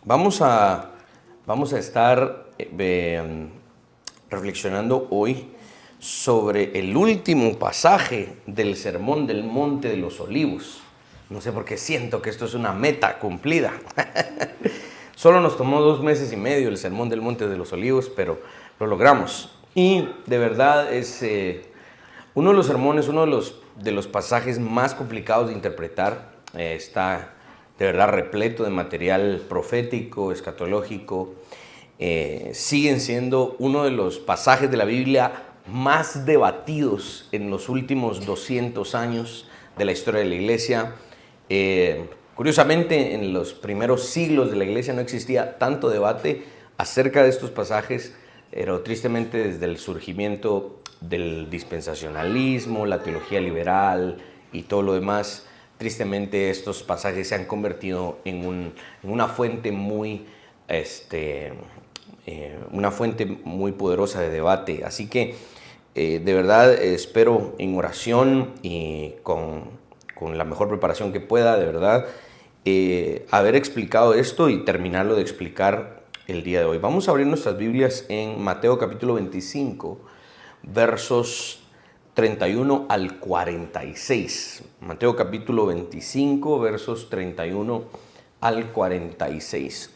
Vamos a, vamos a estar reflexionando hoy sobre el último pasaje del Sermón del Monte de los Olivos. No sé por qué siento que esto es una meta cumplida. Solo nos tomó 2 meses y medio el Sermón del Monte de los Olivos, pero lo logramos. Y de verdad es uno de los sermones, uno de los pasajes más complicados de interpretar. Está de verdad repleto de material profético, escatológico. Siguen siendo uno de los pasajes de la Biblia más debatidos en los últimos 200 años de la historia de la iglesia. Curiosamente, en los primeros siglos de la iglesia no existía tanto debate acerca de estos pasajes, pero tristemente desde el surgimiento del dispensacionalismo, la teología liberal y todo lo demás, tristemente estos pasajes se han convertido en una fuente muy poderosa de debate. Así que de verdad espero en oración y con la mejor preparación que pueda, de verdad, haber explicado esto y terminarlo de explicar el día de hoy. Vamos a abrir nuestras Biblias en Mateo capítulo 25, versos 31 al 46. Mateo capítulo 25, versos 31 al 46.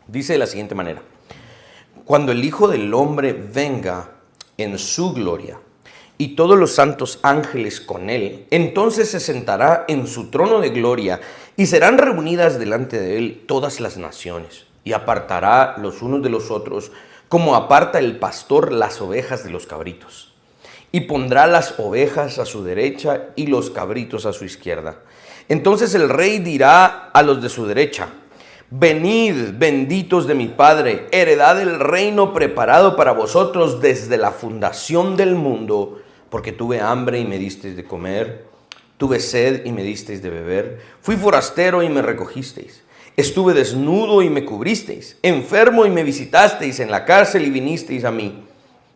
Dice de la siguiente manera: Cuando el Hijo del Hombre venga en su gloria y todos los santos ángeles con él, entonces se sentará en su trono de gloria y serán reunidas delante de él todas las naciones, y apartará los unos de los otros como aparta el pastor las ovejas de los cabritos. Y pondrá las ovejas a su derecha y los cabritos a su izquierda. Entonces el rey dirá a los de su derecha: Venid, benditos de mi Padre, heredad el reino preparado para vosotros desde la fundación del mundo, porque tuve hambre y me disteis de comer, tuve sed y me disteis de beber, fui forastero y me recogisteis, estuve desnudo y me cubristeis, enfermo y me visitasteis, en la cárcel y vinisteis a mí.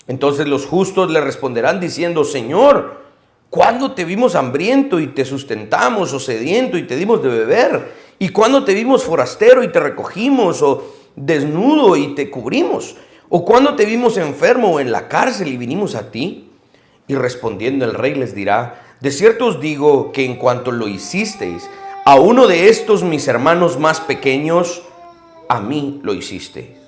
Entonces los justos le responderán diciendo: Señor, ¿cuándo te vimos hambriento y te sustentamos, o sediento y te dimos de beber? ¿Y cuándo te vimos forastero y te recogimos, o desnudo y te cubrimos? ¿O cuándo te vimos enfermo o en la cárcel y vinimos a ti? Y respondiendo el rey les dirá: De cierto os digo que en cuanto lo hicisteis a uno de estos mis hermanos más pequeños, a mí lo hicisteis.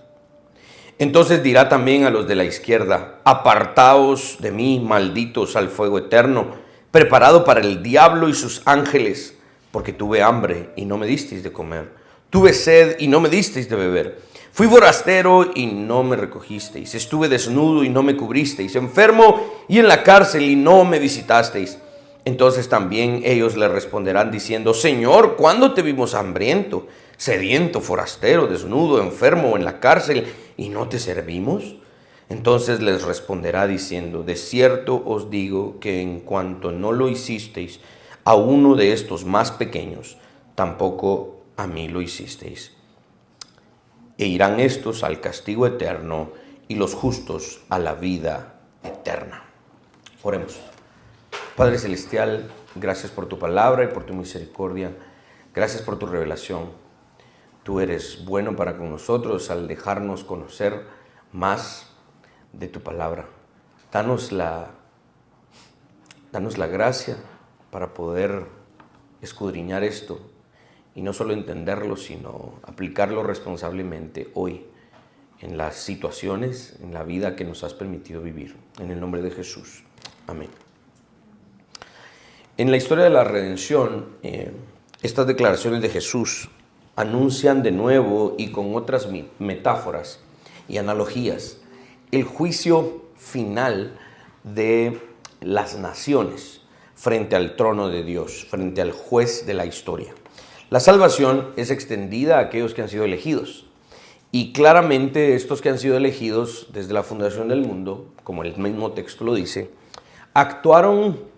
Entonces dirá también a los de la izquierda: Apartaos de mí, malditos, al fuego eterno, preparado para el diablo y sus ángeles, porque tuve hambre y no me disteis de comer, tuve sed y no me disteis de beber, fui forastero y no me recogisteis, estuve desnudo y no me cubristeis, enfermo y en la cárcel y no me visitasteis. Entonces también ellos le responderán diciendo: Señor, ¿cuándo te vimos hambriento, sediento, forastero, desnudo, enfermo o en la cárcel y no te servimos? Entonces les responderá diciendo: De cierto os digo que en cuanto no lo hicisteis a uno de estos más pequeños, tampoco a mí lo hicisteis. E irán estos al castigo eterno y los justos a la vida eterna. Oremos. Padre Celestial, gracias por tu palabra y por tu misericordia. Gracias por tu revelación. Tú eres bueno para con nosotros al dejarnos conocer más de tu palabra. Danos la gracia para poder escudriñar esto y no solo entenderlo, sino aplicarlo responsablemente hoy en las situaciones, en la vida que nos has permitido vivir. En el nombre de Jesús. Amén. En la historia de la redención, estas declaraciones de Jesús anuncian de nuevo y con otras metáforas y analogías el juicio final de las naciones frente al trono de Dios, frente al juez de la historia. La salvación es extendida a aquellos que han sido elegidos. Y claramente estos que han sido elegidos desde la fundación del mundo, como el mismo texto lo dice, actuaron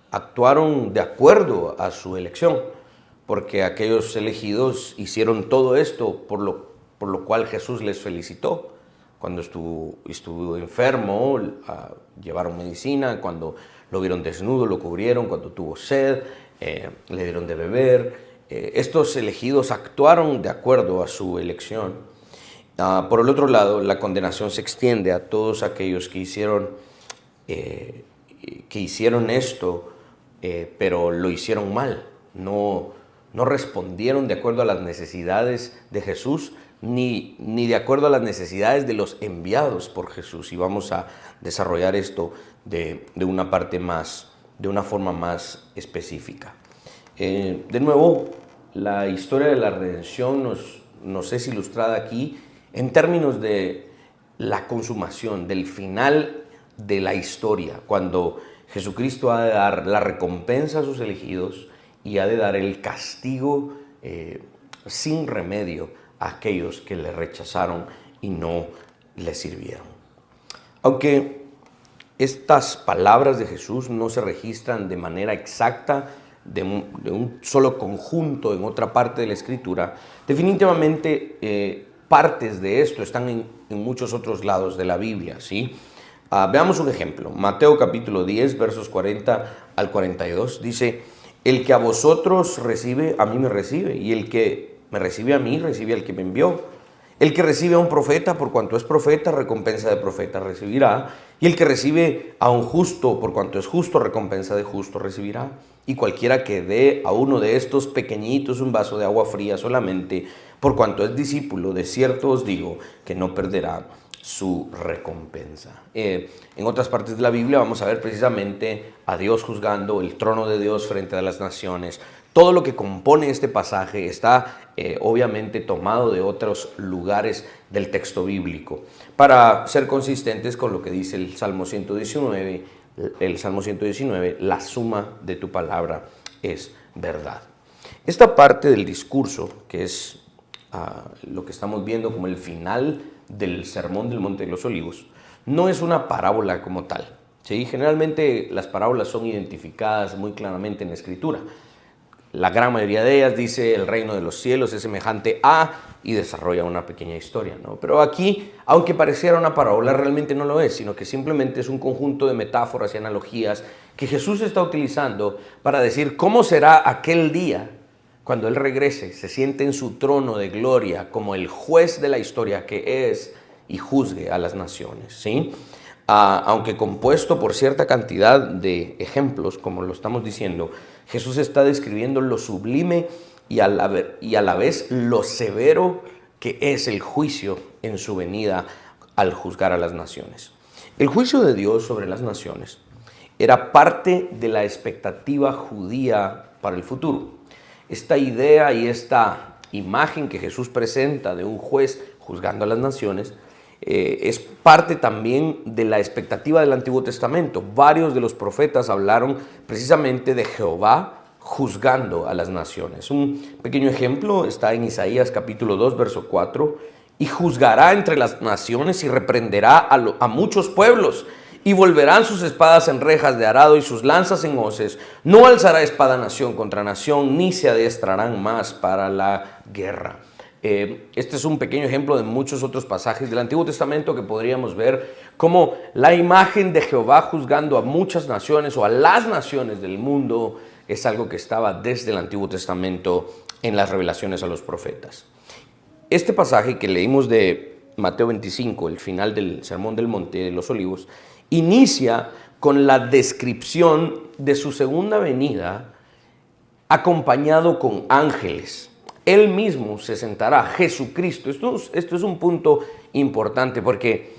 actuaron de acuerdo a su elección, porque aquellos elegidos hicieron todo esto por lo cual Jesús les felicitó. Cuando estuvo enfermo, llevaron medicina. Cuando lo vieron desnudo, lo cubrieron. Cuando tuvo sed, le dieron de beber. estos elegidos actuaron de acuerdo a su elección. Por el otro lado, la condenación se extiende a todos aquellos que hicieron esto, pero lo hicieron mal. No respondieron de acuerdo a las necesidades de Jesús, ni de acuerdo a las necesidades de los enviados por Jesús. Y vamos a desarrollar esto de una forma más específica. De nuevo, la historia de la redención nos es ilustrada aquí en términos de la consumación, del final de la historia, cuando Jesucristo ha de dar la recompensa a sus elegidos y ha de dar el castigo sin remedio a aquellos que le rechazaron y no le sirvieron. Aunque estas palabras de Jesús no se registran de manera exacta de un solo conjunto en otra parte de la Escritura, definitivamente partes de esto están en muchos otros lados de la Biblia, ¿sí? Veamos un ejemplo. Mateo capítulo 10, versos 40 al 42, dice: el que a vosotros recibe, a mí me recibe, y el que me recibe a mí, recibe al que me envió. El que recibe a un profeta, por cuanto es profeta, recompensa de profeta recibirá. Y el que recibe a un justo, por cuanto es justo, recompensa de justo recibirá. Y cualquiera que dé a uno de estos pequeñitos un vaso de agua fría solamente, por cuanto es discípulo, de cierto os digo que no perderá su recompensa. En otras partes de la Biblia vamos a ver precisamente a Dios juzgando, el trono de Dios frente a las naciones. Todo lo que compone este pasaje está obviamente tomado de otros lugares del texto bíblico, para ser consistentes con lo que dice el Salmo 119. El Salmo 119, la suma de tu palabra es verdad. Esta parte del discurso, que es lo que estamos viendo como el final del Sermón del Monte de los Olivos, no es una parábola como tal, ¿sí? Generalmente las parábolas son identificadas muy claramente en la Escritura. La gran mayoría de ellas dice el reino de los cielos es semejante a, y desarrolla una pequeña historia, ¿no? Pero aquí, aunque pareciera una parábola, realmente no lo es, sino que simplemente es un conjunto de metáforas y analogías que Jesús está utilizando para decir cómo será aquel día cuando Él regrese, se siente en su trono de gloria como el juez de la historia que es y juzgue a las naciones, ¿sí? Aunque compuesto por cierta cantidad de ejemplos, como lo estamos diciendo, Jesús está describiendo lo sublime y a la vez lo severo que es el juicio en su venida al juzgar a las naciones. El juicio de Dios sobre las naciones era parte de la expectativa judía para el futuro. Esta idea y esta imagen que Jesús presenta de un juez juzgando a las naciones es parte también de la expectativa del Antiguo Testamento. Varios de los profetas hablaron precisamente de Jehová juzgando a las naciones. Un pequeño ejemplo está en Isaías capítulo 2, verso 4. Y juzgará entre las naciones y reprenderá a muchos pueblos. Y volverán sus espadas en rejas de arado y sus lanzas en hoces. No alzará espada nación contra nación, ni se adestrarán más para la guerra. Este es un pequeño ejemplo de muchos otros pasajes del Antiguo Testamento que podríamos ver como la imagen de Jehová juzgando a muchas naciones o a las naciones del mundo es algo que estaba desde el Antiguo Testamento en las revelaciones a los profetas. Este pasaje que leímos de Mateo 25, el final del Sermón del Monte de los Olivos, inicia con la descripción de su segunda venida acompañado con ángeles. Él mismo se sentará, Jesucristo. Esto es un punto importante porque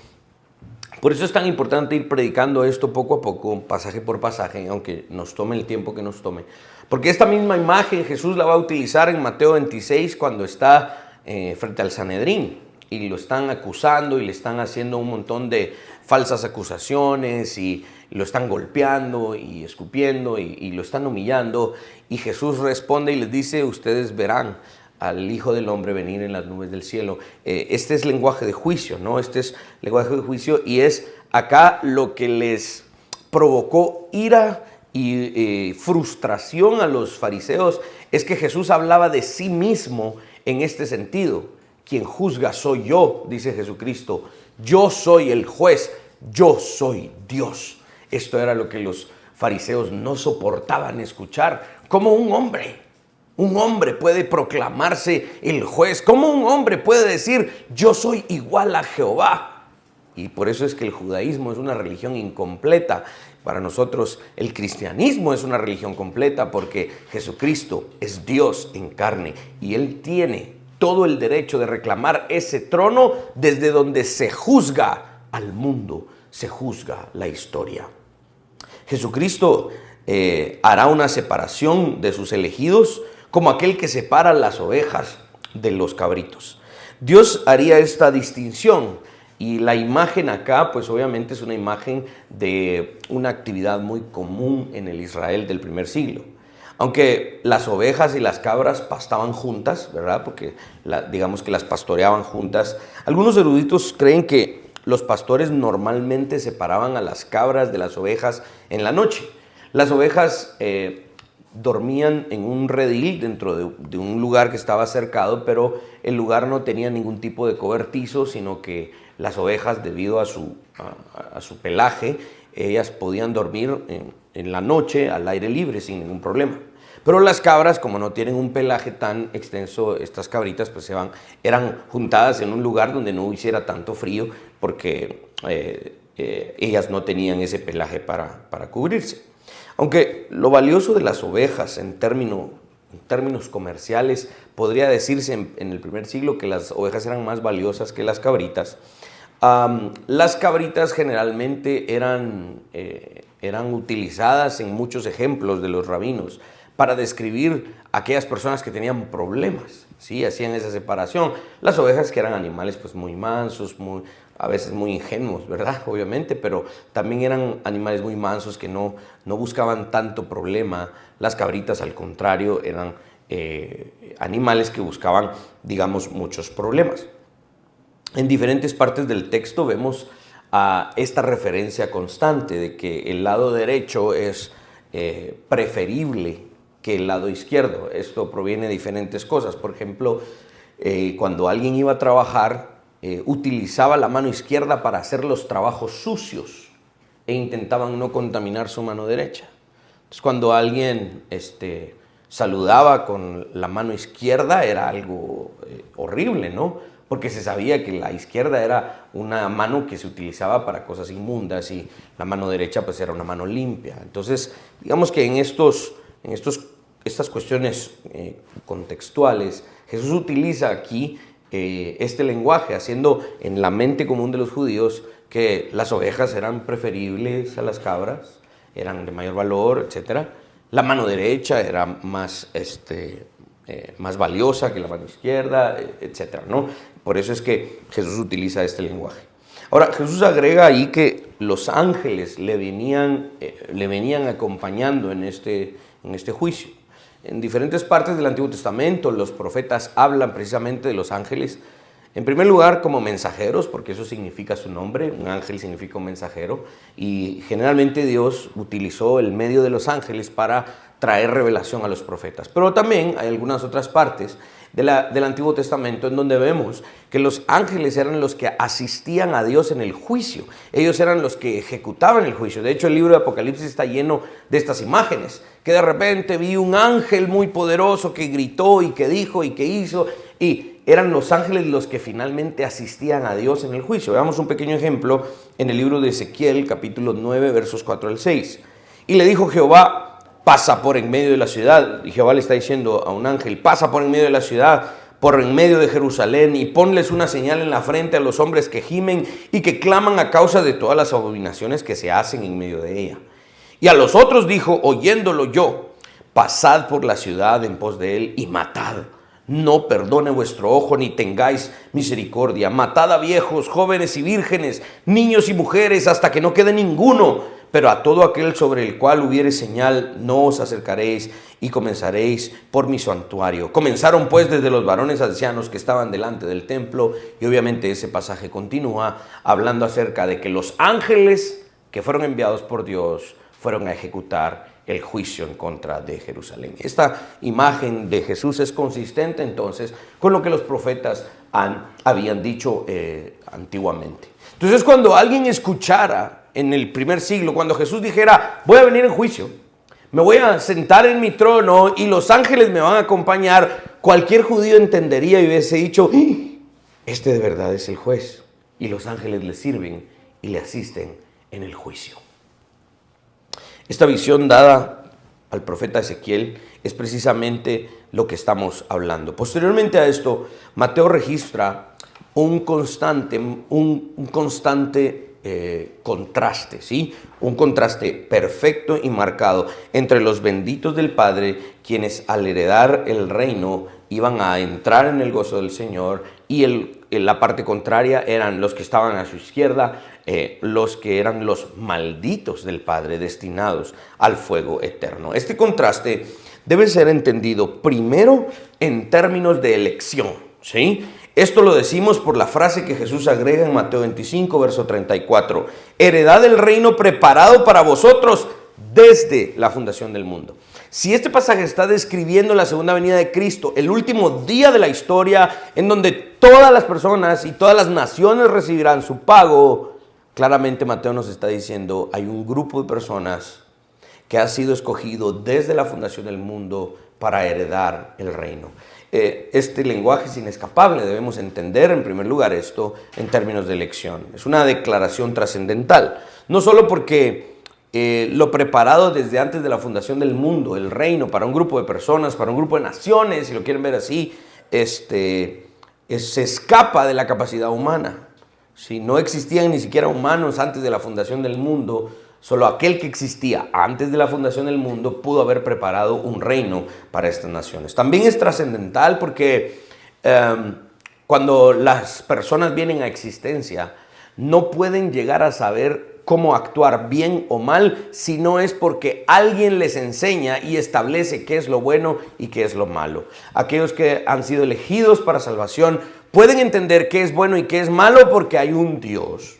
por eso es tan importante ir predicando esto poco a poco, pasaje por pasaje, aunque nos tome el tiempo que nos tome. Porque esta misma imagen Jesús la va a utilizar en Mateo 26 cuando está frente al Sanedrín y lo están acusando y le están haciendo un montón de falsas acusaciones y lo están golpeando y escupiendo y lo están humillando. Y Jesús responde y les dice: ustedes verán al Hijo del Hombre venir en las nubes del cielo. Este es lenguaje de juicio, ¿no? Este es lenguaje de juicio y es acá lo que les provocó ira y frustración a los fariseos, es que Jesús hablaba de sí mismo en este sentido. Quien juzga soy yo, dice Jesucristo. Yo soy el juez, yo soy Dios. Esto era lo que los fariseos no soportaban escuchar. Como un hombre un hombre puede proclamarse el juez? ¿Cómo un hombre puede decir, yo soy igual a Jehová? Y por eso es que el judaísmo es una religión incompleta. Para nosotros el cristianismo es una religión completa porque Jesucristo es Dios en carne y Él tiene todo el derecho de reclamar ese trono desde donde se juzga al mundo, se juzga la historia. Jesucristo hará una separación de sus elegidos como aquel que separa las ovejas de los cabritos. Dios haría esta distinción y la imagen acá, pues obviamente es una imagen de una actividad muy común en el Israel del primer siglo. Aunque las ovejas y las cabras pastaban juntas, ¿verdad? Porque digamos que las pastoreaban juntas. Algunos eruditos creen que los pastores normalmente separaban a las cabras de las ovejas en la noche. Las ovejas dormían en un redil dentro de un lugar que estaba cercado, pero el lugar no tenía ningún tipo de cobertizo, sino que las ovejas, debido a su pelaje, ellas podían dormir en la noche al aire libre sin ningún problema. Pero las cabras, como no tienen un pelaje tan extenso, estas cabritas pues eran juntadas en un lugar donde no hiciera tanto frío, porque ellas no tenían ese pelaje para cubrirse. Aunque lo valioso de las ovejas en términos comerciales, podría decirse en el primer siglo que las ovejas eran más valiosas que las cabritas. Las cabritas generalmente eran utilizadas en muchos ejemplos de los rabinos para describir a aquellas personas que tenían problemas, ¿sí? Hacían esa separación. Las ovejas, que eran animales pues muy mansos, a veces muy ingenuos, ¿verdad? Obviamente, pero también eran animales muy mansos que no buscaban tanto problema. Las cabritas, al contrario, eran animales que buscaban, digamos, muchos problemas. En diferentes partes del texto vemos esta referencia constante de que el lado derecho es preferible que el lado izquierdo. Esto proviene de diferentes cosas. Por ejemplo, cuando alguien iba a trabajar, utilizaba la mano izquierda para hacer los trabajos sucios e intentaban no contaminar su mano derecha. Entonces, cuando alguien saludaba con la mano izquierda, era algo horrible, ¿no? Porque se sabía que la izquierda era una mano que se utilizaba para cosas inmundas y la mano derecha pues era una mano limpia. Entonces, digamos que en estas cuestiones contextuales, Jesús utiliza aquí este lenguaje, haciendo en la mente común de los judíos que las ovejas eran preferibles a las cabras, eran de mayor valor, etc. La mano derecha era más valiosa que la mano izquierda, etc., ¿no? Por eso es que Jesús utiliza este lenguaje. Ahora, Jesús agrega ahí que los ángeles le venían acompañando en este juicio. En diferentes partes del Antiguo Testamento, los profetas hablan precisamente de los ángeles. En primer lugar, como mensajeros, porque eso significa su nombre. Un ángel significa un mensajero. Y generalmente Dios utilizó el medio de los ángeles para traer revelación a los profetas. Pero también hay algunas otras partes del Antiguo Testamento en donde vemos que los ángeles eran los que asistían a Dios en el juicio. Ellos eran los que ejecutaban el juicio. De hecho, el libro de Apocalipsis está lleno de estas imágenes, que de repente vi un ángel muy poderoso que gritó y que dijo y que hizo, y eran los ángeles los que finalmente asistían a Dios en el juicio. Veamos un pequeño ejemplo en el libro de Ezequiel, capítulo 9, versos 4 al 6. Y le dijo Jehová: pasa por en medio de la ciudad. Y Jehová le está diciendo a un ángel: pasa por en medio de la ciudad, por en medio de Jerusalén, y ponles una señal en la frente a los hombres que gimen y que claman a causa de todas las abominaciones que se hacen en medio de ella. Y a los otros dijo, oyéndolo yo: pasad por la ciudad en pos de él y matad. No perdone vuestro ojo ni tengáis misericordia. Matad a viejos, jóvenes y vírgenes, niños y mujeres, hasta que no quede ninguno. Pero a todo aquel sobre el cual hubiere señal no os acercaréis, y comenzaréis por mi santuario. Comenzaron pues desde los varones ancianos que estaban delante del templo, y obviamente ese pasaje continúa hablando acerca de que los ángeles que fueron enviados por Dios fueron a ejecutar el juicio en contra de Jerusalén. Esta imagen de Jesús es consistente entonces con lo que los profetas habían dicho antiguamente. Entonces, cuando alguien escuchara en el primer siglo, cuando Jesús dijera: voy a venir en juicio, Me voy a sentar en mi trono y los ángeles me van a acompañar. Cualquier judío entendería y hubiese dicho, este de verdad es el juez. Y los ángeles le sirven y le asisten en el juicio. Esta visión dada al profeta Ezequiel es precisamente lo que estamos hablando. Posteriormente a esto, Mateo registra un constante contraste, ¿sí? Un contraste perfecto y marcado entre los benditos del Padre, quienes al heredar el reino iban a entrar en el gozo del Señor, y la parte contraria eran los que estaban a su izquierda, los que eran los malditos del Padre, destinados al fuego eterno. Este contraste debe ser entendido primero en términos de elección, ¿sí? Esto lo decimos por la frase que Jesús agrega en Mateo 25, verso 34. Heredad del reino preparado para vosotros desde la fundación del mundo. Si este pasaje está describiendo la segunda venida de Cristo, el último día de la historia, en donde todas las personas y todas las naciones recibirán su pago, claramente Mateo nos está diciendo, hay un grupo de personas que ha sido escogido desde la fundación del mundo para heredar el reino. Este lenguaje es inescapable, debemos entender en primer lugar esto en términos de elección. Es una declaración trascendental, no solo porque lo preparado desde antes de la fundación del mundo, el reino, para un grupo de personas, para un grupo de naciones, si lo quieren ver así, se escapa de la capacidad humana. Si no existían ni siquiera humanos antes de la fundación del mundo, solo aquel que existía antes de la fundación del mundo pudo haber preparado un reino para estas naciones. También es trascendental porque cuando las personas vienen a existencia, no pueden llegar a saber cómo actuar bien o mal si no es porque alguien les enseña y establece qué es lo bueno y qué es lo malo. Aquellos que han sido elegidos para salvación pueden entender qué es bueno y qué es malo porque hay un Dios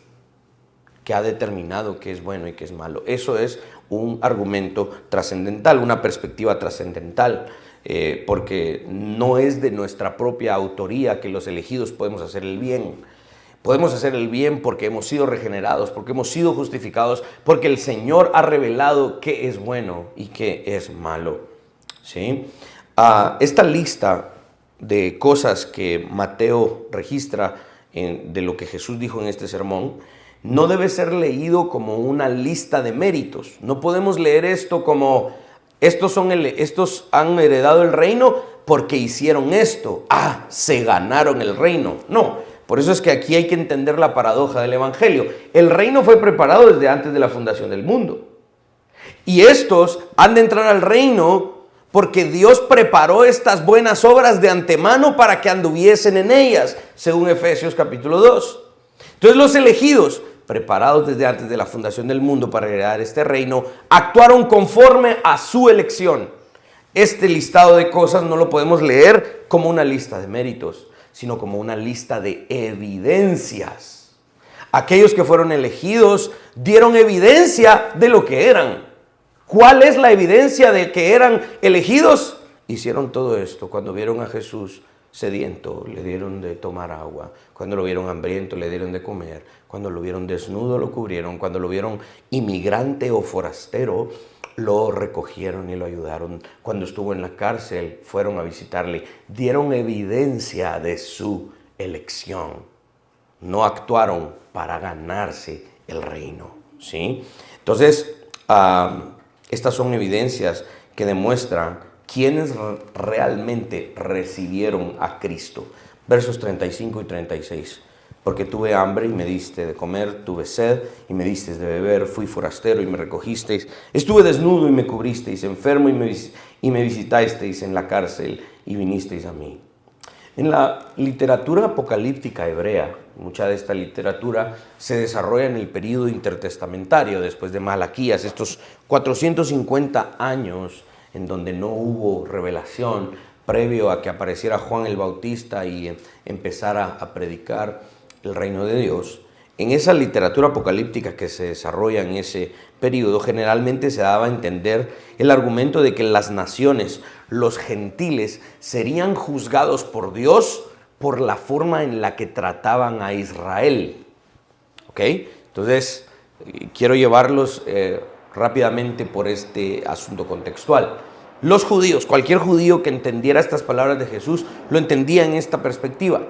que ha determinado qué es bueno y qué es malo. Eso es un argumento trascendental, una perspectiva trascendental, porque no es de nuestra propia autoría que los elegidos podemos hacer el bien. Podemos hacer el bien porque hemos sido regenerados, porque hemos sido justificados, porque el Señor ha revelado qué es bueno y qué es malo, ¿sí? Esta lista de cosas que Mateo registra de lo que Jesús dijo en este sermón no debe ser leído como una lista de méritos. No podemos leer esto como estos han heredado el reino porque hicieron esto. Se ganaron el reino. No, por eso es que aquí hay que entender la paradoja del evangelio. El reino fue preparado desde antes de la fundación del mundo. Y estos han de entrar al reino porque Dios preparó estas buenas obras de antemano para que anduviesen en ellas, según Efesios capítulo 2. Entonces los elegidos, preparados desde antes de la fundación del mundo para heredar este reino, actuaron conforme a su elección. Este listado de cosas no lo podemos leer como una lista de méritos, sino como una lista de evidencias. Aquellos que fueron elegidos dieron evidencia de lo que eran. ¿Cuál es la evidencia de que eran elegidos? Hicieron todo esto cuando vieron a Jesús sediento, le dieron de tomar agua. Cuando lo vieron hambriento, le dieron de comer. Cuando lo vieron desnudo, lo cubrieron. Cuando lo vieron inmigrante o forastero, lo recogieron y lo ayudaron. Cuando estuvo en la cárcel, fueron a visitarle. Dieron evidencia de su elección. No actuaron para ganarse el reino, ¿sí? Entonces, estas son evidencias que demuestran quiénes realmente recibieron a Cristo. Versos 35 y 36. Porque tuve hambre y me diste de comer, tuve sed y me disteis de beber, fui forastero y me recogisteis, estuve desnudo y me cubristeis, enfermo y me visitasteis en la cárcel y vinisteis a mí. En la literatura apocalíptica hebrea, mucha de esta literatura se desarrolla en el período intertestamentario, después de Malaquías, estos 450 años en donde no hubo revelación previo a que apareciera Juan el Bautista y empezara a predicar el reino de Dios. En esa literatura apocalíptica que se desarrolla en ese periodo, generalmente se daba a entender el argumento de que las naciones, los gentiles, serían juzgados por Dios por la forma en la que trataban a Israel. ¿Ok? Entonces, quiero llevarlos rápidamente por este asunto contextual. Los judíos, cualquier judío que entendiera estas palabras de Jesús, lo entendía en esta perspectiva.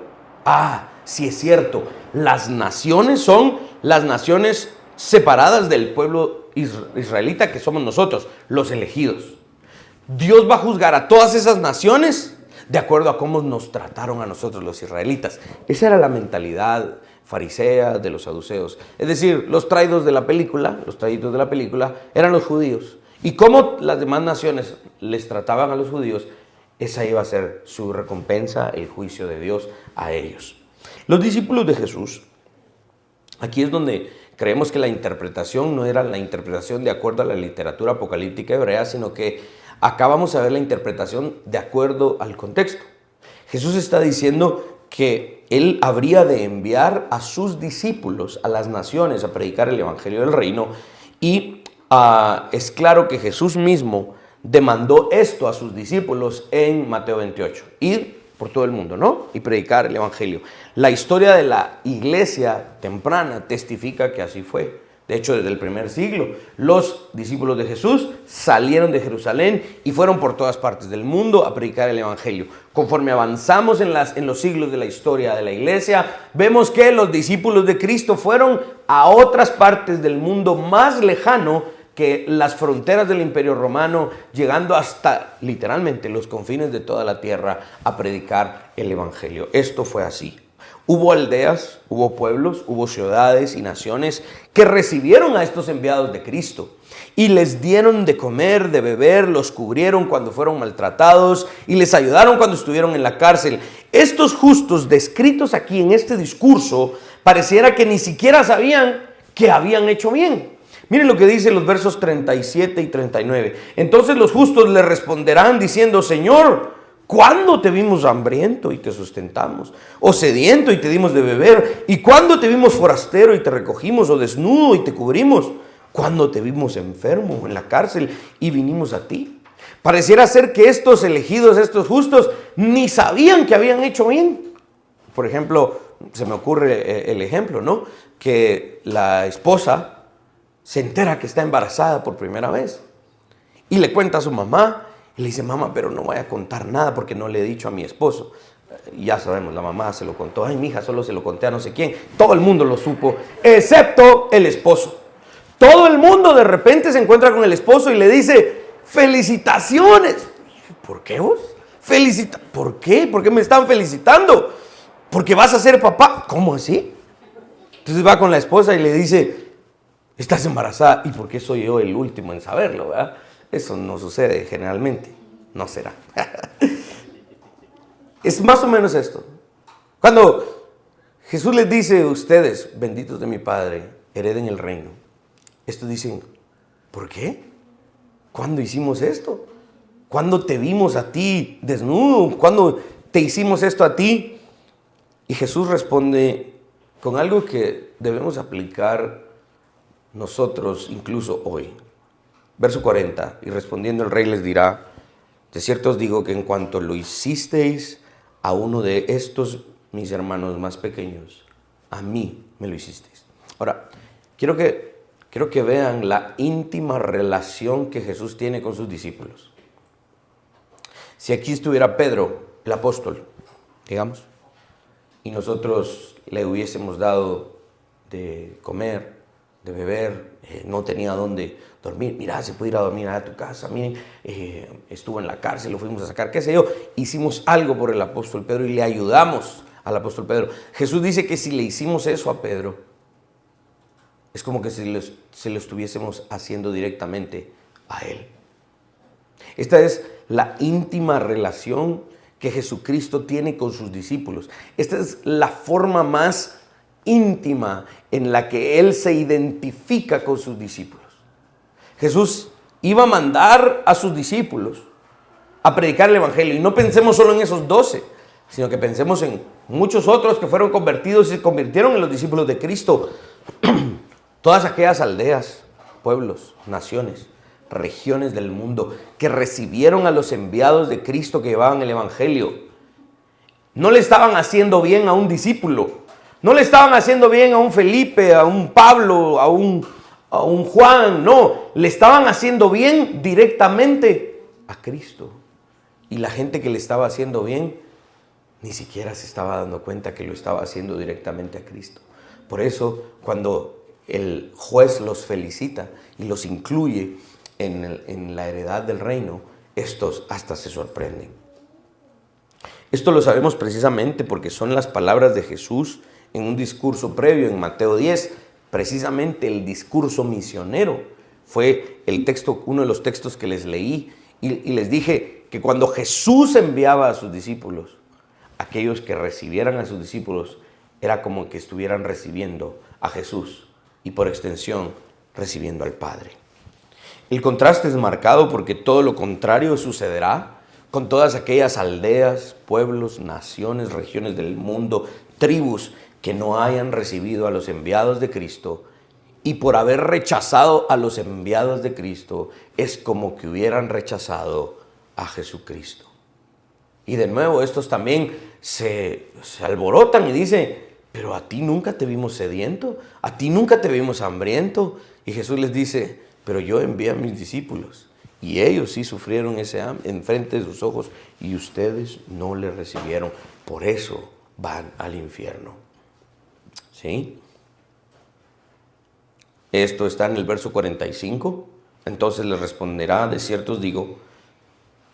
Sí es cierto, las naciones son las naciones separadas del pueblo israelita que somos nosotros, los elegidos. Dios va a juzgar a todas esas naciones de acuerdo a cómo nos trataron a nosotros los israelitas. Esa era la mentalidad farisea de los saduceos. Es decir, los traídos de la película eran los judíos. Y cómo las demás naciones les trataban a los judíos, esa iba a ser su recompensa, el juicio de Dios a ellos. Los discípulos de Jesús, aquí es donde creemos que la interpretación no era la interpretación de acuerdo a la literatura apocalíptica hebrea, sino que acá vamos a ver la interpretación de acuerdo al contexto. Jesús está diciendo que Él habría de enviar a sus discípulos a las naciones a predicar el evangelio del reino, y es claro que Jesús mismo demandó esto a sus discípulos en Mateo 28. Ir por todo el mundo, ¿no? Y predicar el evangelio. La historia de la iglesia temprana testifica que así fue. De hecho, desde el primer siglo, los discípulos de Jesús salieron de Jerusalén y fueron por todas partes del mundo a predicar el evangelio. Conforme avanzamos en los siglos de la historia de la iglesia, vemos que los discípulos de Cristo fueron a otras partes del mundo más lejano que las fronteras del Imperio Romano, llegando hasta literalmente los confines de toda la tierra a predicar el evangelio. Esto fue así. Hubo aldeas, hubo pueblos, hubo ciudades y naciones que recibieron a estos enviados de Cristo y les dieron de comer, de beber, los cubrieron cuando fueron maltratados y les ayudaron cuando estuvieron en la cárcel. Estos justos descritos aquí en este discurso pareciera que ni siquiera sabían que habían hecho bien. Miren lo que dice los versos 37 y 39. Entonces los justos le responderán diciendo: Señor, ¿cuándo te vimos hambriento y te sustentamos? ¿O sediento y te dimos de beber? ¿Y cuándo te vimos forastero y te recogimos? ¿O desnudo y te cubrimos? ¿Cuándo te vimos enfermo en la cárcel y vinimos a ti? Pareciera ser que estos elegidos, estos justos, ni sabían que habían hecho bien. Por ejemplo, se me ocurre el ejemplo, ¿no? Que la esposa se entera que está embarazada por primera vez y le cuenta a su mamá y le dice: mamá, pero no voy a contar nada porque no le he dicho a mi esposo. Ya sabemos, la mamá se lo contó. Ay, mija, solo se lo conté a no sé quién. Todo el mundo lo supo, excepto el esposo. Todo el mundo de repente se encuentra con el esposo y le dice: felicitaciones. ¿Por qué vos? ¿Por qué? ¿Por qué me están felicitando? Porque vas a ser papá. ¿Cómo así? Entonces va con la esposa y le dice: estás embarazada. ¿Y por qué soy yo el último en saberlo, verdad? Eso no sucede generalmente. No será. Es más o menos esto. Cuando Jesús les dice: ustedes, benditos de mi Padre, hereden el reino. Estos dicen: ¿por qué? ¿Cuándo hicimos esto? ¿Cuándo te vimos a ti desnudo? ¿Cuándo te hicimos esto a ti? Y Jesús responde con algo que debemos aplicar nosotros incluso hoy. Verso 40, y respondiendo el rey les dirá: de cierto os digo que en cuanto lo hicisteis a uno de estos mis hermanos más pequeños, a mí me lo hicisteis. Ahora, quiero que vean la íntima relación que Jesús tiene con sus discípulos. Si aquí estuviera Pedro, el apóstol, digamos, y nosotros le hubiésemos dado de comer, de beber, no tenía dónde dormir. Mira, se puede ir a dormir a tu casa. Miren, estuvo en la cárcel, lo fuimos a sacar, qué sé yo. Hicimos algo por el apóstol Pedro y le ayudamos al apóstol Pedro. Jesús dice que si le hicimos eso a Pedro, es como que se lo estuviésemos haciendo directamente a él. Esta es la íntima relación que Jesucristo tiene con sus discípulos. Esta es la forma más íntima en la que Él se identifica con sus discípulos. Jesús iba a mandar a sus discípulos a predicar el evangelio. Y no pensemos solo en esos 12, sino que pensemos en muchos otros que fueron convertidos y se convirtieron en los discípulos de Cristo. Todas aquellas aldeas, pueblos, naciones, regiones del mundo que recibieron a los enviados de Cristo que llevaban el evangelio, no le estaban haciendo bien a un discípulo. No le estaban haciendo bien a un Felipe, a un Pablo, a un a un Juan, no, le estaban haciendo bien directamente a Cristo. Y la gente que le estaba haciendo bien ni siquiera se estaba dando cuenta que lo estaba haciendo directamente a Cristo. Por eso, cuando el juez los felicita y los incluye en la heredad del reino, estos hasta se sorprenden. Esto lo sabemos precisamente porque son las palabras de Jesús en un discurso previo en Mateo 10, precisamente el discurso misionero. Fue el texto, uno de los textos que les leí y les dije que cuando Jesús enviaba a sus discípulos, aquellos que recibieran a sus discípulos era como que estuvieran recibiendo a Jesús y por extensión recibiendo al Padre. El contraste es marcado porque todo lo contrario sucederá con todas aquellas aldeas, pueblos, naciones, regiones del mundo, tribus que no hayan recibido a los enviados de Cristo, y por haber rechazado a los enviados de Cristo es como que hubieran rechazado a Jesucristo. Y de nuevo estos también se alborotan y dicen, pero a ti nunca te vimos sediento, a ti nunca te vimos hambriento. Y Jesús les dice, pero yo envié a mis discípulos y ellos sí sufrieron ese hambre en frente de sus ojos y ustedes no le recibieron. Por eso van al infierno. ¿Sí? Esto está en el verso 45. Entonces les responderá, de cierto os digo,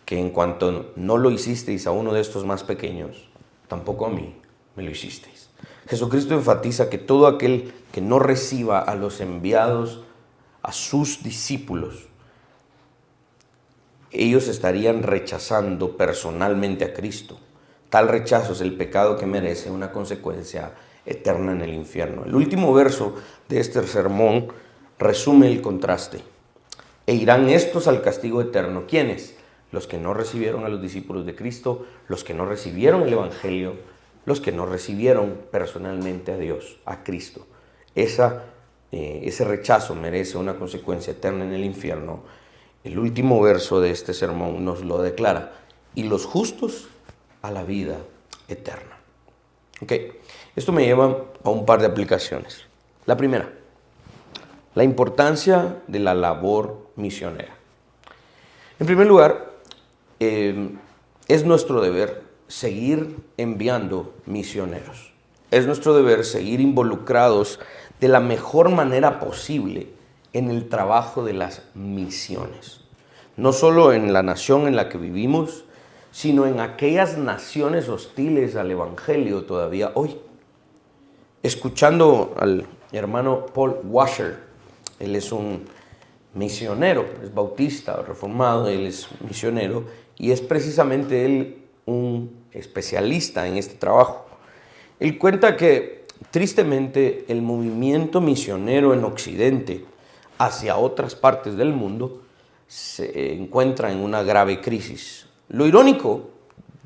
que en cuanto no lo hicisteis a uno de estos más pequeños, tampoco a mí me lo hicisteis. Jesucristo enfatiza que todo aquel que no reciba a los enviados, a sus discípulos, ellos estarían rechazando personalmente a Cristo. Tal rechazo es el pecado que merece una consecuencia eterna en el infierno. El último verso de este sermón resume el contraste. E irán estos al castigo eterno. ¿Quiénes? Los que no recibieron a los discípulos de Cristo, los que no recibieron el Evangelio, los que no recibieron personalmente a Dios, a Cristo. Ese rechazo merece una consecuencia eterna en el infierno. El último verso de este sermón nos lo declara. Y los justos a la vida eterna. Ok, esto me lleva a un par de aplicaciones. La primera, la importancia de la labor misionera. En primer lugar, es nuestro deber seguir enviando misioneros. Es nuestro deber seguir involucrados de la mejor manera posible en el trabajo de las misiones. No solo en la nación en la que vivimos, sino en aquellas naciones hostiles al Evangelio todavía hoy. Escuchando al hermano Paul Washer, él es un misionero, es bautista, reformado, él es misionero y es precisamente él un especialista en este trabajo. Él cuenta que tristemente el movimiento misionero en Occidente hacia otras partes del mundo se encuentra en una grave crisis. Lo irónico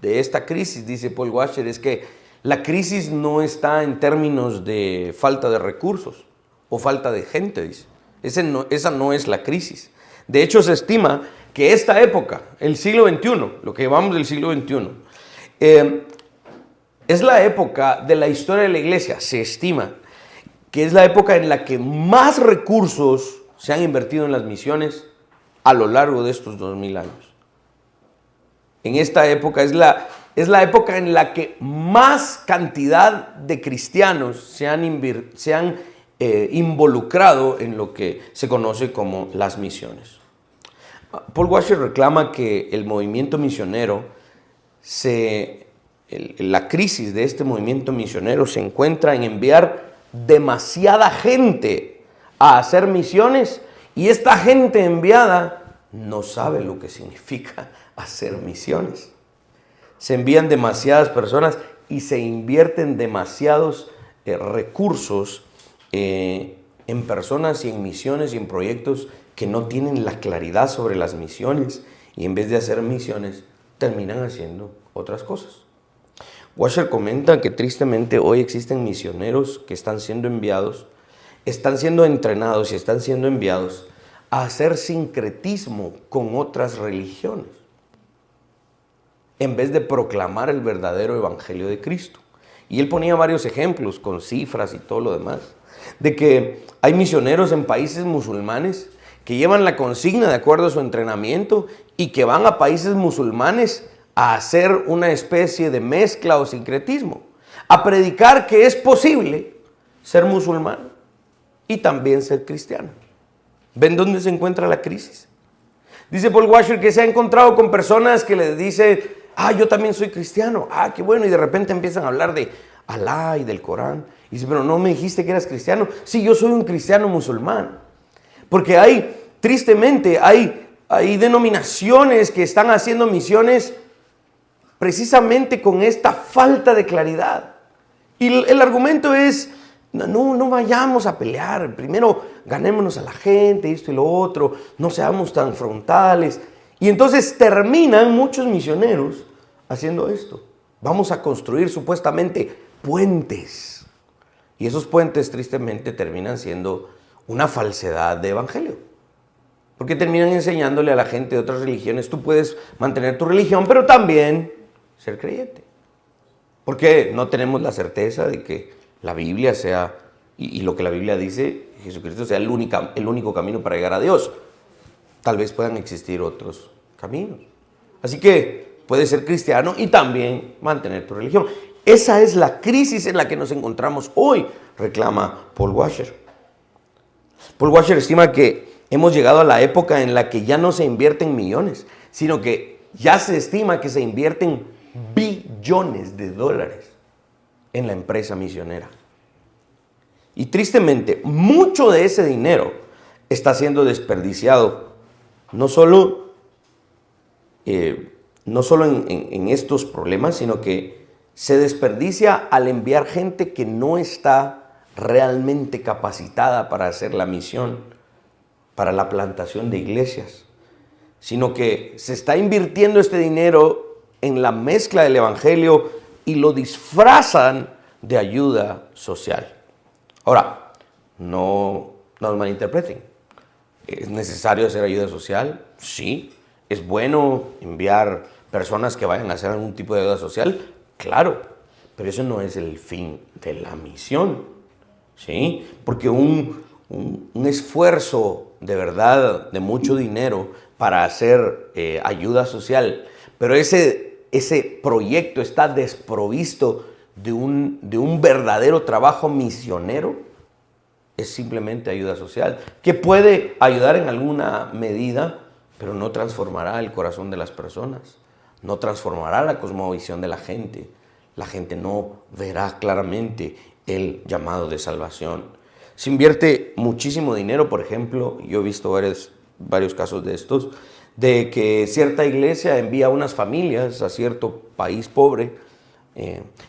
de esta crisis, dice Paul Washer, es que la crisis no está en términos de falta de recursos o falta de gente, dice. Esa no es la crisis. De hecho, se estima que esta época, el siglo XXI, lo que llamamos el siglo XXI, es la época de la historia de la iglesia. Se estima que es la época en la que más recursos se han invertido en las misiones a lo largo de estos 2000 años. En esta época es la época en la que más cantidad de cristianos se han involucrado en lo que se conoce como las misiones. Paul Washer reclama que el movimiento misionero, la crisis de este movimiento misionero se encuentra en enviar demasiada gente a hacer misiones y esta gente enviada no sabe lo que significa hacer misiones. Se envían demasiadas personas y se invierten demasiados recursos en personas y en misiones y en proyectos que no tienen la claridad sobre las misiones y en vez de hacer misiones terminan haciendo otras cosas. Washer comenta que tristemente hoy existen misioneros que están siendo enviados, están siendo entrenados y están siendo enviados a hacer sincretismo con otras religiones en vez de proclamar el verdadero evangelio de Cristo. Y él ponía varios ejemplos con cifras y todo lo demás. de que hay misioneros en países musulmanes que llevan la consigna de acuerdo a su entrenamiento y que van a países musulmanes a hacer una especie de mezcla o sincretismo, a predicar que es posible ser musulmán y también ser cristiano. ¿Ven dónde se encuentra la crisis? Dice Paul Washer que se ha encontrado con personas que le dicen, yo también soy cristiano, qué bueno, y de repente empiezan a hablar de Alá y del Corán. Y dice, pero no me dijiste que eras cristiano. Sí, yo soy un cristiano musulmán. Porque tristemente, hay denominaciones que están haciendo misiones precisamente con esta falta de claridad. Y el argumento es, no vayamos a pelear, primero ganémonos a la gente, esto y lo otro, no seamos tan frontales. Y entonces terminan muchos misioneros haciendo esto. Vamos a construir supuestamente puentes. Y esos puentes tristemente terminan siendo una falsedad de evangelio. Porque terminan enseñándole a la gente de otras religiones, tú puedes mantener tu religión, pero también ser creyente. Porque no tenemos la certeza de que la Biblia sea, y lo que la Biblia dice, Jesucristo sea el único camino para llegar a Dios. Tal vez puedan existir otros caminos. Así que puedes ser cristiano y también mantener tu religión. Esa es la crisis en la que nos encontramos hoy, reclama Paul Washer. Paul Washer estima que hemos llegado a la época en la que ya no se invierten millones, sino que ya se estima que se invierten billones de dólares en la empresa misionera. Y tristemente, mucho de ese dinero está siendo desperdiciado, no solo en estos problemas, sino que se desperdicia al enviar gente que no está realmente capacitada para hacer la misión, para la plantación de iglesias, sino que se está invirtiendo este dinero en la mezcla del evangelio y lo disfrazan de ayuda social. Ahora, no nos malinterpreten. ¿Es necesario hacer ayuda social? Sí. ¿Es bueno enviar personas que vayan a hacer algún tipo de ayuda social? Claro. Pero eso no es el fin de la misión. ¿Sí? Porque un esfuerzo de verdad, de mucho dinero para hacer ayuda social, pero ese proyecto está desprovisto de un verdadero trabajo misionero, es simplemente ayuda social, que puede ayudar en alguna medida, pero no transformará el corazón de las personas, no transformará la cosmovisión de la gente. La gente no verá claramente el llamado de salvación. Se invierte muchísimo dinero, por ejemplo, yo he visto varios casos de estos, de que cierta iglesia envía unas familias a cierto país pobre.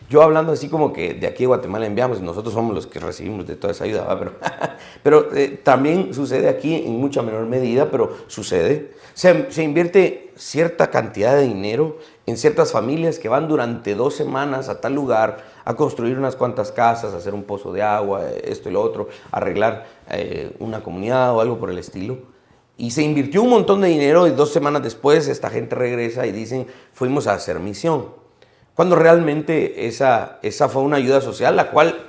Yo hablando así como que de aquí a Guatemala enviamos, nosotros somos los que recibimos de toda esa ayuda, ¿va? Pero también sucede aquí en mucha menor medida, pero sucede. Se invierte cierta cantidad de dinero en ciertas familias que van durante 2 semanas a tal lugar a construir unas cuantas casas, a hacer un pozo de agua, esto y lo otro, arreglar una comunidad o algo por el estilo. Y se invirtió un montón de dinero y 2 semanas después esta gente regresa y dicen, fuimos a hacer misión. Cuando realmente esa fue una ayuda social, la cual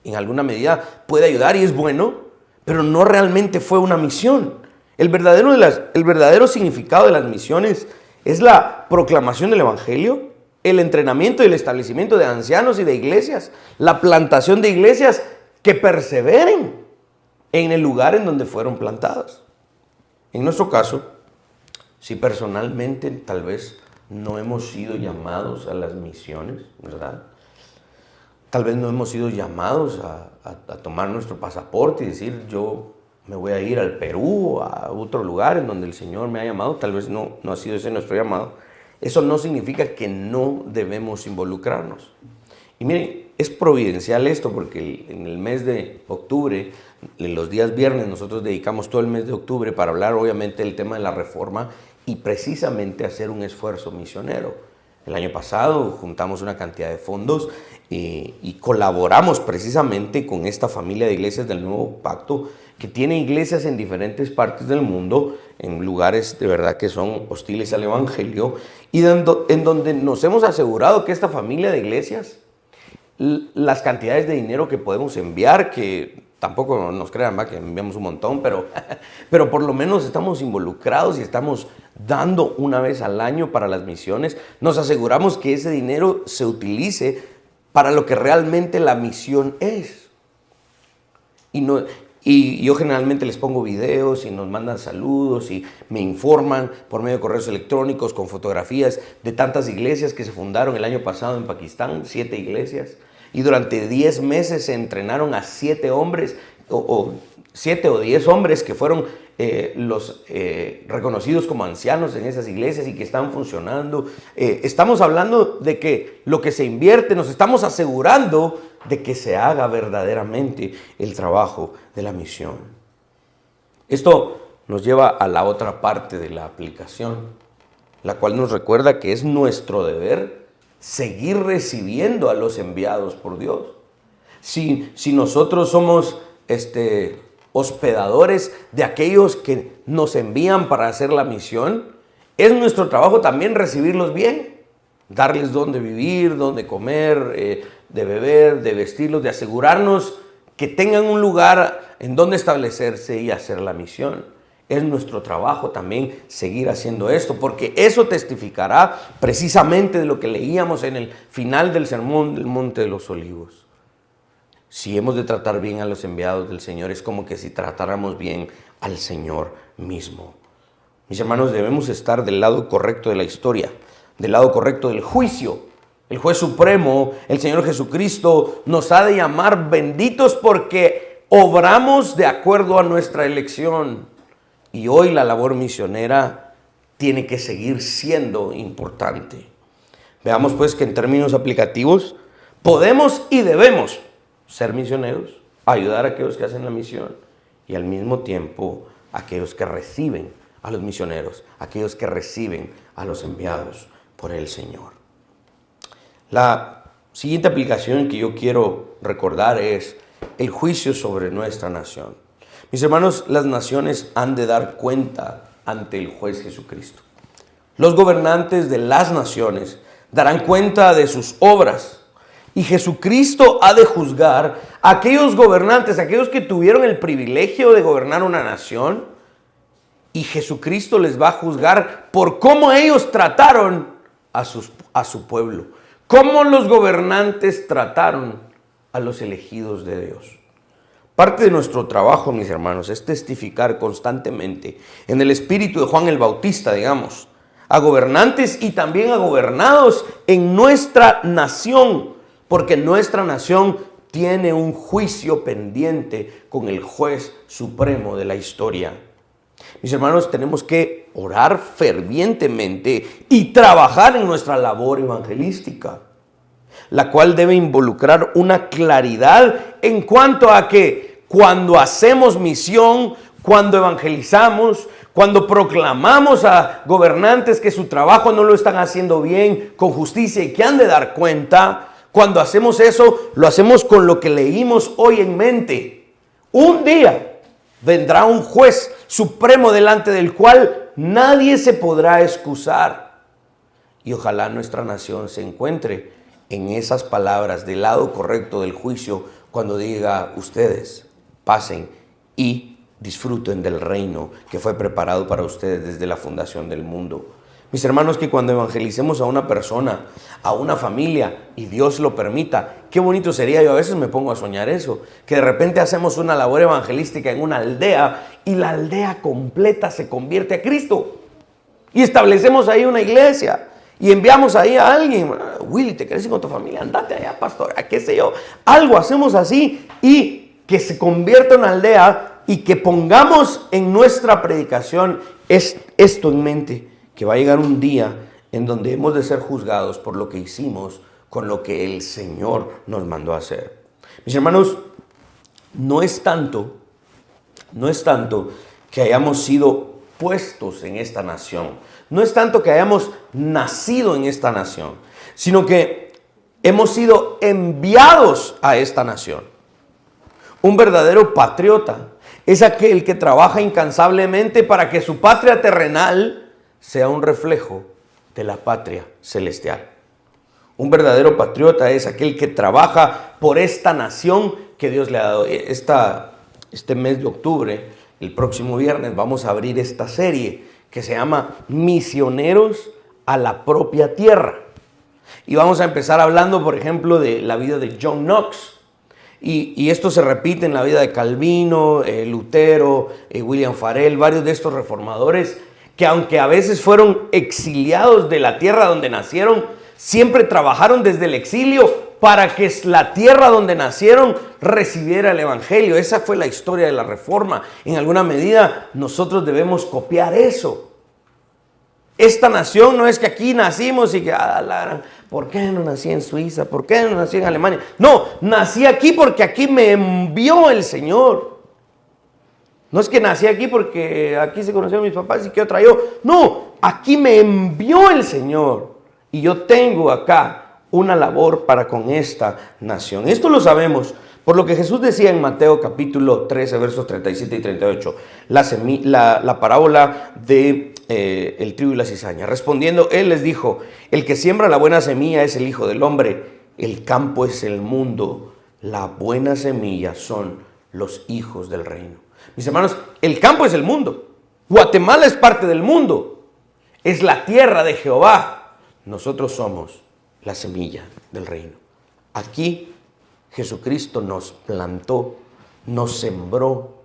en alguna medida puede ayudar y es bueno, pero no realmente fue una misión. El verdadero significado de las misiones es la proclamación del evangelio, el entrenamiento y el establecimiento de ancianos y de iglesias, la plantación de iglesias que perseveren en el lugar en donde fueron plantadas. En nuestro caso, si personalmente tal vez no hemos sido llamados a las misiones, ¿verdad? Tal vez no hemos sido llamados a tomar nuestro pasaporte y decir, yo me voy a ir al Perú, a otro lugar en donde el Señor me ha llamado. Tal vez no ha sido ese nuestro llamado. Eso no significa que no debemos involucrarnos. Y miren, es providencial esto porque en el mes de octubre, en los días viernes, nosotros dedicamos todo el mes de octubre para hablar obviamente del tema de la reforma y precisamente hacer un esfuerzo misionero. El año pasado juntamos una cantidad de fondos y colaboramos precisamente con esta familia de iglesias del Nuevo Pacto que tiene iglesias en diferentes partes del mundo, en lugares de verdad que son hostiles al Evangelio, y en donde nos hemos asegurado que esta familia de iglesias, las cantidades de dinero que podemos enviar, que Tampoco nos crean, ¿va?, que enviamos un montón, pero por lo menos estamos involucrados y estamos dando una vez al año para las misiones. Nos aseguramos que ese dinero se utilice para lo que realmente la misión es. Y yo generalmente les pongo videos y nos mandan saludos y me informan por medio de correos electrónicos con fotografías de tantas iglesias que se fundaron el año pasado en Pakistán, 7 iglesias. Y durante 10 meses se entrenaron a 7 hombres, o 7 o 10 hombres que fueron los reconocidos como ancianos en esas iglesias y que están funcionando. Estamos hablando de que lo que se invierte, nos estamos asegurando de que se haga verdaderamente el trabajo de la misión. Esto nos lleva a la otra parte de la aplicación, la cual nos recuerda que es nuestro deber seguir recibiendo a los enviados por Dios. Si nosotros somos hospedadores de aquellos que nos envían para hacer la misión, es nuestro trabajo también recibirlos bien, darles dónde vivir, dónde comer, de beber, de vestirlos, de asegurarnos que tengan un lugar en donde establecerse y hacer la misión. Es nuestro trabajo también seguir haciendo esto, porque eso testificará precisamente de lo que leíamos en el final del sermón del Monte de los Olivos. Si hemos de tratar bien a los enviados del Señor, es como que si tratáramos bien al Señor mismo. Mis hermanos, debemos estar del lado correcto de la historia, del lado correcto del juicio. El juez supremo, el Señor Jesucristo, nos ha de llamar benditos porque obramos de acuerdo a nuestra elección. Y hoy la labor misionera tiene que seguir siendo importante. Veamos pues que en términos aplicativos podemos y debemos ser misioneros, ayudar a aquellos que hacen la misión y al mismo tiempo a aquellos que reciben a los misioneros, aquellos que reciben a los enviados por el Señor. La siguiente aplicación que yo quiero recordar es el juicio sobre nuestra nación. Mis hermanos, las naciones han de dar cuenta ante el juez Jesucristo. Los gobernantes de las naciones darán cuenta de sus obras. Y Jesucristo ha de juzgar a aquellos gobernantes, aquellos que tuvieron el privilegio de gobernar una nación. Y Jesucristo les va a juzgar por cómo ellos trataron a su pueblo. Cómo los gobernantes trataron a los elegidos de Dios. Parte de nuestro trabajo, mis hermanos, es testificar constantemente en el espíritu de Juan el Bautista, digamos, a gobernantes y también a gobernados en nuestra nación, porque nuestra nación tiene un juicio pendiente con el juez supremo de la historia. Mis hermanos, tenemos que orar fervientemente y trabajar en nuestra labor evangelística, la cual debe involucrar una claridad en cuanto a que cuando hacemos misión, cuando evangelizamos, cuando proclamamos a gobernantes que su trabajo no lo están haciendo bien, con justicia y que han de dar cuenta, cuando hacemos eso, lo hacemos con lo que leímos hoy en mente. Un día vendrá un juez supremo delante del cual nadie se podrá excusar. Y ojalá nuestra nación se encuentre en esas palabras del lado correcto del juicio cuando diga: ustedes pasen y disfruten del reino que fue preparado para ustedes desde la fundación del mundo. Mis hermanos, que cuando evangelicemos a una persona, a una familia, y Dios lo permita, qué bonito sería. Yo a veces me pongo a soñar eso, que de repente hacemos una labor evangelística en una aldea y la aldea completa se convierte a Cristo. Y establecemos ahí una iglesia y enviamos ahí a alguien: Willy, ¿te quieres ir con tu familia? Andate allá, pastor, qué sé yo. Algo hacemos así y que se convierta en una aldea y que pongamos en nuestra predicación esto en mente, que va a llegar un día en donde hemos de ser juzgados por lo que hicimos con lo que el Señor nos mandó a hacer. Mis hermanos, no es tanto que hayamos sido puestos en esta nación, no es tanto que hayamos nacido en esta nación, sino que hemos sido enviados a esta nación. Un verdadero patriota es aquel que trabaja incansablemente para que su patria terrenal sea un reflejo de la patria celestial. Un verdadero patriota es aquel que trabaja por esta nación que Dios le ha dado. Este mes de octubre, el próximo viernes, vamos a abrir esta serie que se llama Misioneros a la propia tierra. Y vamos a empezar hablando, por ejemplo, de la vida de John Knox. Y esto se repite en la vida de Calvino, Lutero, William Farel, varios de estos reformadores que aunque a veces fueron exiliados de la tierra donde nacieron, siempre trabajaron desde el exilio para que la tierra donde nacieron recibiera el evangelio. Esa fue la historia de la Reforma. En alguna medida nosotros debemos copiar eso. Esta nación no es que aquí nacimos y que, ¿por qué no nací en Suiza? ¿Por qué no nací en Alemania? No, nací aquí porque aquí me envió el Señor. No es que nací aquí porque aquí se conocieron mis papás y que otra yo. No, aquí me envió el Señor. Y yo tengo acá una labor para con esta nación. Esto lo sabemos por lo que Jesús decía en Mateo capítulo 13, versos 37 y 38. La parábola de el trigo y la cizaña. Respondiendo, Él les dijo: el que siembra la buena semilla es el Hijo del Hombre. El campo es el mundo. La buena semilla son los hijos del reino. Mis hermanos, el campo es el mundo. Guatemala es parte del mundo. Es la tierra de Jehová. Nosotros somos la semilla del reino. Aquí Jesucristo nos plantó, nos sembró,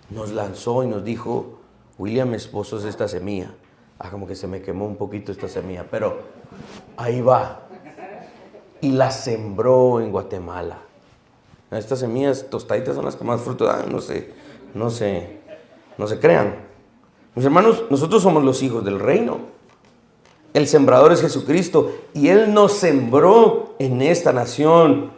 nos lanzó y nos dijo: William, vos sos esta semilla. Como que se me quemó un poquito esta semilla, pero ahí va. Y la sembró en Guatemala. Estas semillas tostaditas son las que más fruto dan, no se crean. Mis hermanos, nosotros somos los hijos del reino. El sembrador es Jesucristo y Él nos sembró en esta nación,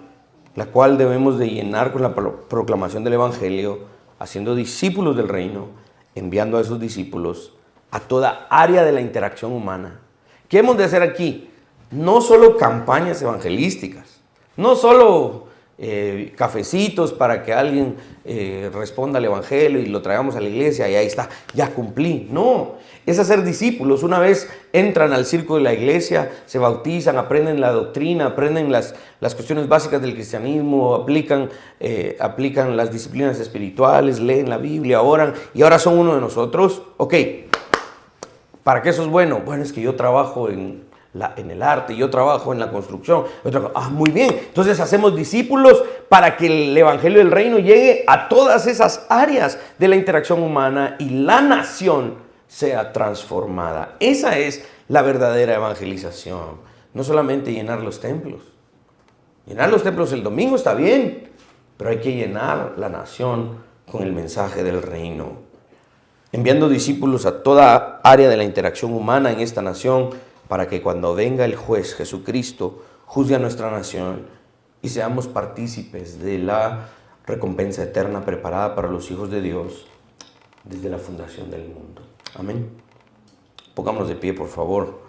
la cual debemos de llenar con la proclamación del evangelio, haciendo discípulos del reino, enviando a esos discípulos a toda área de la interacción humana. ¿Qué hemos de hacer aquí? No solo campañas evangelísticas, no solo cafecitos para que alguien responda al evangelio y lo traigamos a la iglesia y ahí está, ya cumplí. No, es hacer discípulos. Una vez entran al circo de la iglesia, se bautizan, aprenden la doctrina, aprenden las cuestiones básicas del cristianismo, aplican las disciplinas espirituales, leen la Biblia, oran y ahora son uno de nosotros. Ok, ¿para qué eso es bueno? Bueno, es que yo trabajo en el arte, yo trabajo en la construcción. Muy bien, entonces hacemos discípulos para que el evangelio del reino llegue a todas esas áreas de la interacción humana y la nación sea transformada. Esa es la verdadera evangelización. No solamente llenar los templos. Llenar los templos el domingo está bien, pero hay que llenar la nación con el mensaje del reino. Enviando discípulos a toda área de la interacción humana en esta nación, para que cuando venga el juez Jesucristo juzgue a nuestra nación y seamos partícipes de la recompensa eterna preparada para los hijos de Dios desde la fundación del mundo. Amén. Pongámonos de pie, por favor.